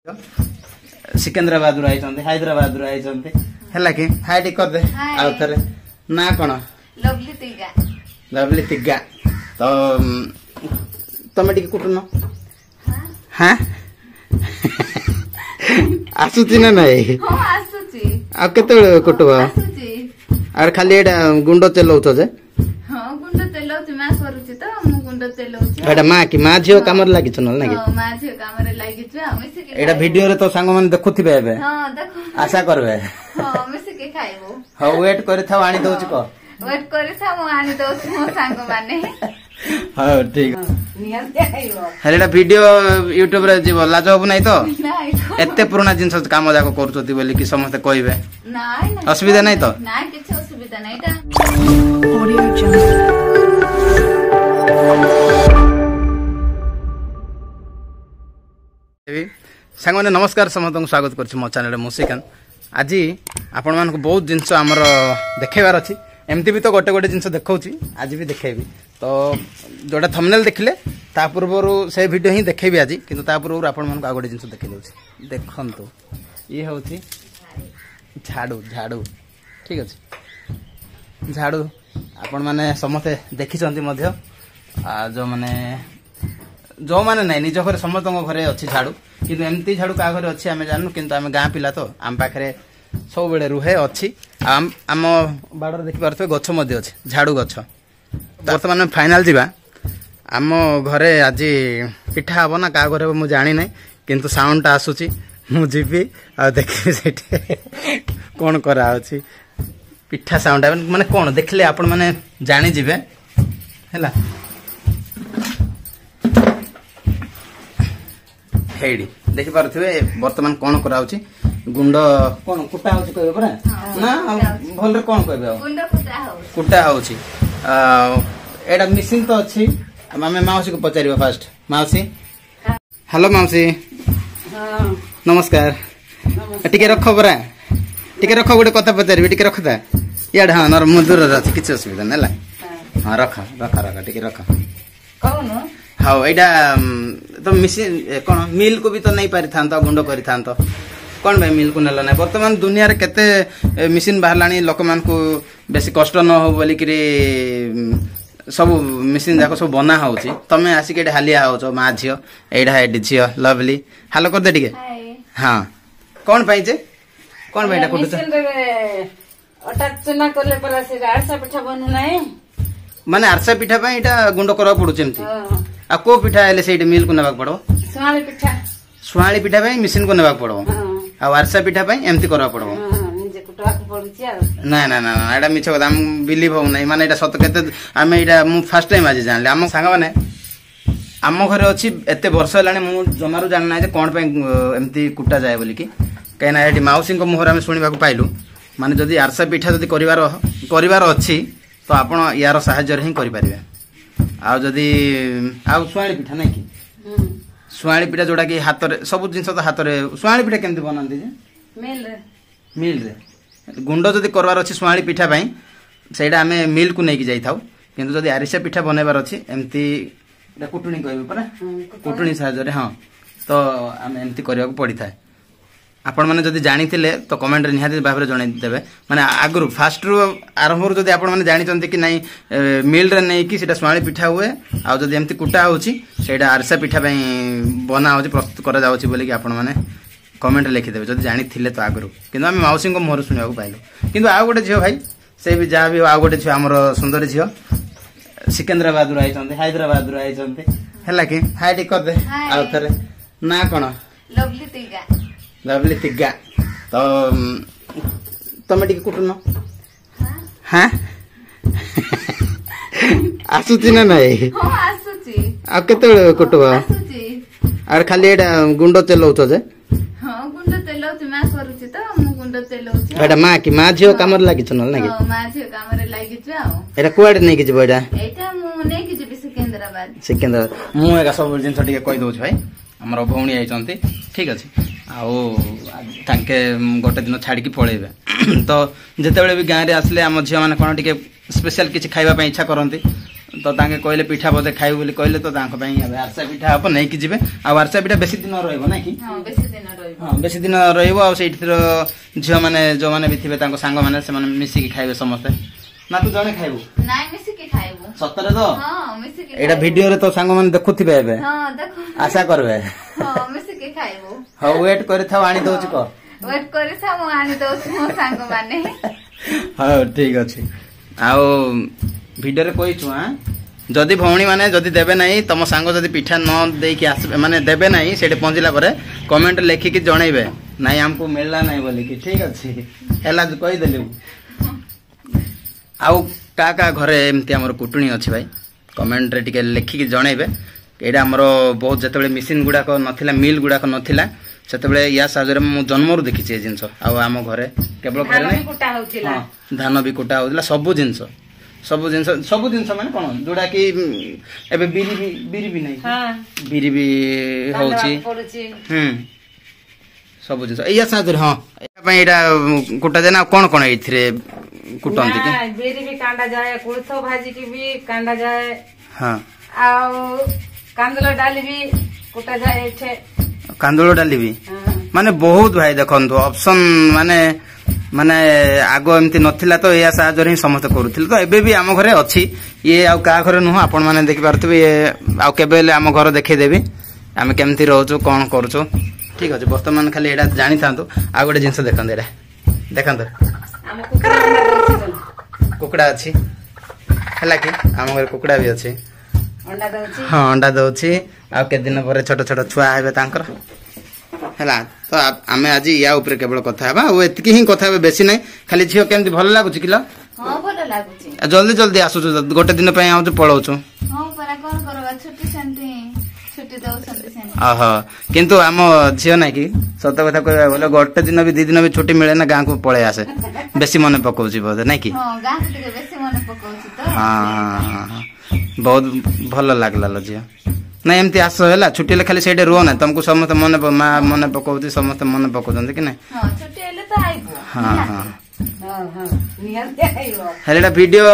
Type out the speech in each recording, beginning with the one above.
सिकंदराबाद रू आई हैदराबाद रू आई है कि हाय टी कर दे आउ थे ना कौन लवली तिग्गा तो तुम टी कुटुन हाँ आसुची ना नहीं आ केते कुटब आर खाली एटा गुंड चलाउछ जे गुंड चलाउछ मा करूछि त मु गुंड चलाउछि एटा मा की मा झियो काम रे लागिछ न लागी मा झियो काम रे लागिछ मिसे के एटा वीडियो रे तो संग माने देखुथिबे एबे हां देखो आशा करबे हां मिसे के खाइबो हां वेट करि थाओ आनी दउछ को वेट करि था मु आनी दउछ मो संग माने हां ठीक नियर देखाइबो हेलेटा वीडियो YouTube रे जीव लाज होब नै तो नाही एते पुराना जिंस काम जाको करछोती बोली कि समस्त कहबे नाही नाही असुविधा नै तो नाही किछ असुविधा नै ता Audio Jungle. सांग मैंने नमस्कार समस्त स्वागत कर मो चैनल मुसिकान आज आपण मान बहुत जिनस आमर देखेबार अच्छी एमती भी तो गोटे गोटे जिनस देखी आज भी देखेबी तो जोटा थंबनेल देखिले ता पूर्वर से वीडियो ही देखेबी आज किंतु ता पूर्वर आपण मान आ गोटे जिनस देखि दउछि देखंतु ये होछि झाड़ू झाड़ू ठीक अछि झाड़ू आपण माने समस्ते देखिछंती मध्य जो माने जो माने नहीं निज घर समस्त घरे अच्छी झाड़ू किंतु एमती झाड़ू क्या घरे अच्छी आम जानू किंतु आम गाँ पिला तो आम पाखे सब बेले रुहे अच्छी आम बाड़र देखि पारथि गछ मध्य अच्छे झाड़ू गछ बर्तमान फाइनाल जीवा आम घरे आज पिठा हम ना क्या घरे मुझे जानी ना किंतु साउंडटा आसूची मु जीवी आ देखी से कौन करा पिठा साउंड माने कौन देखले आपण माने जानी जीवे हैला हेडी देखि पारथिबे वर्तमान कोन कराउची गुंड कोन कुटा होची कहबे परा ना भल रे कोन कहबे गुंड कुटा होची एडा मिसिंग तो अछि मामे माउसी को पचारिबा फास्ट माउसी हेलो माउसी हां नमस्कार टिके रखो परा टिके रखो गोटे कथा पचारिबे टिके रखता याड हां नर मधुर अछि किछ असुविधा नला हां रख टिके रख कौन हाँ यहाँ तो मिसिन कौन मिल को भी तो नहीं पारि था गुंड करि था कौन भाई मिल को नेल ना वर्तमान दुनिया रे केते मिसिन बाहरलानी लोक मान को बेसी कष्ट न हो बोली कि सब मिसिन जाको सब बना होची तमे आसी के हालिया होचो मा झियो एडा हेड झियो लवली हालो कर दे टिके हां कौन पाई जे कौन भाई एटा कोट अटा चना करले परा से आरसा पिठा बनु नाही माने आरसा पिठा पई एटा गुंड करबा पडुछ एमती आ को पिठा हेले सेठी मिल को नेबाक पड़ो सुआली पिठा पई मिसिन को नेबाक पड़ो आ आरसा पिठा पई एमती करबा पड़ो निजे कुटवा को पडुछि आ ना ना ना एटा मिछ कथा हम बिलीव हो नै माने एटा सत केते हम एटा मु फर्स्ट टाइम आज जानले हम संग माने आम घरे अछि एते वर्ष लानी मु जमारू जान ना जे कोन पई एमती कुटा जाय बोली कि कहना एटी माउसिंग को मुहर हम सुनिबा को पाइलु माने जदी आरसा पिठा जदी करिवार अछि तो आपण यार सहाय्य ही करि परिबे आ जदी आ सुआली पिठा नै कि सुआली पिठा जोडा कि हाथ रे सब जिंस तो हाथ रे सुआली पिठा केमती बनांदी जे मिल रे गुंड जदी करवार अछि सुआली पिठा पई सेडा हमें मिल को नै कि जाई थाउ किंतु जदी आरिसा पिठा बनेबार अछि एमती कुटुणी कहबे परा कुटुणी सहाय्य रे हां तो हम एमती करिया को पड़ी थाए आपण माने जदी जानि थिले तो कमेंट रे निहाती भाबरे जणाई देबे माने आगरु फास्ट रु आरंभ रु जदी आपण माने जानि चंती कि नाही मिल रे नै कि सेटा सुआली पिठा हुए आ जदी एमती कुटा होची सेटा आरसा पिठा पई बना होची प्रस्तुत करा जाउची बोली कि आपण माने कमेंट लिखि देबे जदी जानि थिले तो आगरु किंतु हम माउसिंग को मोर सुनिया को पाइलो किंतु आ गोटे झियो भाई से भी जा भी आ गोटे झियो हमर सुंदर झियो सिकंदराबाद रु आई हैदराबाद रु आई हैला कि हाय टी कर दे आ थे ना कोन लवली तिग्गा तो तुम टी कुटुन हाँ आसुची ना नहीं आ केते कुटब आर खाली एटा गुंड चलाउछ जे हां गुंड चलाउछ मा करूछि त मु गुंड चलाउछि एटा मा की मा झियो काम रे लागिछ न लागी हां मा झियो काम रे लागिछ आ एटा कुआडे नै कि जेबो एटा मु नै कि जेबी सिकंदराबाद मु एका सब जिंस टिके कहि दउछ भाई हमर भौणी आइचंती ठीक अछि आउ तांके गोटे दिन छाड़ी की पळेबे तो जेते बेले भी गां रे आसले हम झिया माने कोन टिके स्पेशल किछि खाइबा पई इच्छा करंती ତ ତାଙ୍କେ କହିଲେ ପିଠା ବୋଧେ ଖାଇବୁ ବୋଲି କହିଲେ ତ ତାଙ୍କ ପାଇଁ ଏବେ ଆରସା ପିଠା ହବ ନେଇକି ଯିବେ ଆଉ ଆରସା ପିଠା ବେଶୀ ଦିନ ରହିବ ନାଇଁ କି ହଁ ବେଶୀ ଦିନ ରହିବ ହଁ ବେଶୀ ଦିନ ରହିବ ଆଉ ସେଇଠିର ଝିଅ ମାନେ ଯୋଉମାନେ ବି ଥିବେ ତାଙ୍କ ସାଙ୍ଗମାନେ ସେମାନେ ମିଶିକି ଖାଇବେ ସମସ୍ତେ ନା ତୁ ଜଣେ ଖାଇବୁ ନାଇଁ ମିଶିକି ଖାଇବୁ ସତରେ ତ ହଁ ମିଶିକି ଏଇଟା ଭିଡିଓରେ ତ ସାଙ୍ଗମାନେ ଦେଖୁଥିବେ ଏବେ ହଁ ଦେଖ ଆଶା କରିବେ ହଁ ମିଶିକି ଖାଇବୁ ହଉ ୱେଟ୍ କରିଥାଉ ଆଣି ଦଉଛି କହ ୱେଟ୍ କରିଥା ମୁଁ ଆଣି ଦଉଛି ମୋ ସାଙ୍ଗମାନେ ହଉ ଠିକ ଅଛି ଆଉ ଭିଡିଓରେ କହିଛୁ ଯଦି ଭଉଣୀ ମାନେ ଯଦି ଦେବେ ନାହିଁ ତମ ସାଙ୍ଗ ଯଦି ପିଠା ନ ଦେଇକି ଆସିବେ ମାନେ ଦେବେ ନାହିଁ ସେଠି ପହଞ୍ଚିଲା ପରେ କମେଣ୍ଟ ଲେଖିକି ଜଣେଇବେ ନାଇଁ ଆମକୁ ମିଳିଲା ନାହିଁ ବୋଲିକି ଠିକ ଅଛି ହେଲା କହିଦେଲି ଆଉ କାହା ଘରେ ଏମିତି ଆମର କୁଟୁଣୀ ଅଛି ଭାଇ କମେଣ୍ଟରେ ଟିକେ ଲେଖିକି ଜଣେଇବେ ଏଇଟା ଆମର ବହୁତ ଯେତେବେଳେ ମେସିନ ଗୁଡାକ ନଥିଲା ମିଲ୍ ଗୁଡାକ ନଥିଲା ସେତେବେଳେ ୟା ସାହାଯ୍ୟରେ ମୁଁ ଜନ୍ମରୁ ଦେଖିଛି ଏ ଜିନିଷ ଆଉ ଆମ ଘରେ କେବଳ ଘରେ ନାହିଁ ଧାନ ବି କୁଟା ହଉଥିଲା ସବୁ ଜିନିଷ ମାନେ କଣ ଯୋଉଟା କି ଏବେ ବିରି ବି ନାହିଁ ବିରି ବି ହଉଛି ସବୁ ଜିନିଷ ଏଇଆ ସାହାଯ୍ୟରେ ହଁ ଏହା ପାଇଁ ଏଇଟା କୁଟା ଯାଏ ନା କଣ କଣ ଏଇଥିରେ କୁଟନ୍ତି କି ବିରି ବି କାଣ୍ଡା ଯାଏ କୋଳଥ ଭାଜିକି ବି କାଣ୍ଡା ଯାଏ ହଁ ଆଉ କାନ୍ଦୁଳ ଡାଲି ବି କୁଟା ଯାଏ ଏଠି କାନ୍ଦୁଳ ଡାଲି ବି ମାନେ ବହୁତ ଭାଇ ଦେଖନ୍ତୁ ଅପସନ ମାନେ ଆଗ ଏମିତି ନଥିଲା ତ ଏହା ସାହାଯ୍ୟରେ ହିଁ ସମସ୍ତେ କରୁଥିଲେ ତ ଏବେ ବି ଆମ ଘରେ ଅଛି ଇଏ ଆଉ କାହା ଘରେ ନୁହଁ ଆପଣ ମାନେ ଦେଖିପାରୁଥିବେ ଇଏ ଆଉ କେବେ ହେଲେ ଆମ ଘର ଦେଖେଇଦେବି ଆମେ କେମିତି ରହୁଛୁ କଣ କରୁଛୁ ଠିକ ଅଛି ବର୍ତ୍ତମାନ ଖାଲି ଏଇଟା ଜାଣିଥାନ୍ତୁ ଆଉ ଗୋଟେ ଜିନିଷ ଦେଖନ୍ତୁ ଏଇଟା ଦେଖନ୍ତୁ କୁକୁଡ଼ା ଅଛି ହେଲା କି ଆମ ଘରେ କୁକୁଡ଼ା ବି ଅଛି ହଁ ଅଣ୍ଡା ଦଉଛି ଆଉ କେତେ ଦିନ ପରେ ଛୋଟ ଛୋଟ ଛୁଆ ହେବେ ତାଙ୍କର ହେଲା ତ ଆମେ ଆଜି ୟା ଉପରେ କେବଳ କଥା ହେବା ଆଉ ଏତିକି ହିଁ କଥା ହେବେ ବେଶୀ ନାହିଁ ଖାଲି ଝିଅ କେମିତି ଭଲ ଲାଗୁଛି କିଲୋ ଜଲ୍ଦି ଜଲ୍ଦି ଆସୁଛୁ ଗୋଟେ ଦିନ ପାଇଁ ଆଉଛୁ ପଳଉଛୁ ଓହୋ କିନ୍ତୁ ଆମ ଝିଅ ନାଇଁ କି ସତ କଥା କହିବାକୁ ଗଲେ ଗୋଟେ ଦିନ ବି 2 ଦିନ ବି ଛୁଟି ମିଳେ ନା ଗାଁକୁ ପଳେଇ ଆସେ ବେଶୀ ମନେ ପକଉଛି ବୋଧେ ନାଇଁ କି ହଁ ବହୁତ ଭଲ ଲାଗିଲା ଝିଅ ନାଇଁ ଏମିତି ଆସ ହେଲା ଛୁଟି ହେଲେ ଖାଲି ସେଇଠି ରୁହ ନା ତମକୁ ସମସ୍ତେ ମା ମନେ ପକଉଛି ସମସ୍ତେ ମନେ ପକଉଛନ୍ତି କି ନାଇଁ ହଁ ହଁ ହେଲେ ଏଇଟା ଭିଡିଓ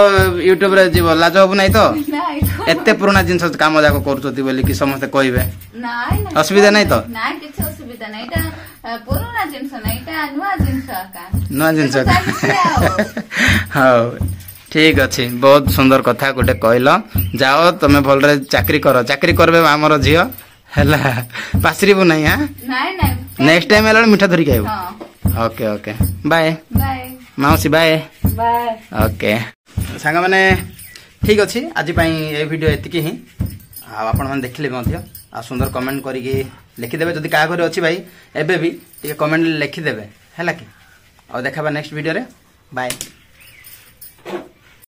ୟୁଟ୍ୟୁବ ରେ ଯିବ ଲାଜ ହବ ନାଇଁ ତ ଏତେ ପୁରୁଣା ଜିନିଷ କାମ ଯାକ କରୁଛନ୍ତି ବୋଲିକି ସମସ୍ତେ କହିବେ ଅସୁବିଧା ନାଇଁ ତ ନୂଆ ଜିନିଷ ହଉ ଠିକ ଅଛି ବହୁତ ସୁନ୍ଦର କଥା ଗୋଟେ କହିଲ ଯାଅ ତମେ ଭଲରେ ଚାକିରି କରିବେ ଆମର ଝିଅ ହେଲା ପାସରିବୁ ନାହିଁ ନେକ୍ସଟ ଟାଇମ ହେଲା ମିଠା ଧରିକି ଆଇବୁ ଓକେ ଓକେ ବାଏ ମାଉସୀ ବାଏ ଓକେ ସାଙ୍ଗମାନେ ଠିକ ଅଛି ଆଜି ପାଇଁ ଏ ଭିଡିଓ ଏତିକି ହିଁ ଆଉ ଆପଣମାନେ ଦେଖିଲେ ମଧ୍ୟ ଆଉ ସୁନ୍ଦର କମେଣ୍ଟ କରିକି ଲେଖିଦେବେ ଯଦି କାହା ଘରେ ଅଛି ଭାଇ ଏବେ ବି ଟିକେ କମେଣ୍ଟ ଲେଖିଦେବେ ହେଲା କି ଆଉ ଦେଖାବା ନେକ୍ସଟ ଭିଡିଓରେ ବାଏ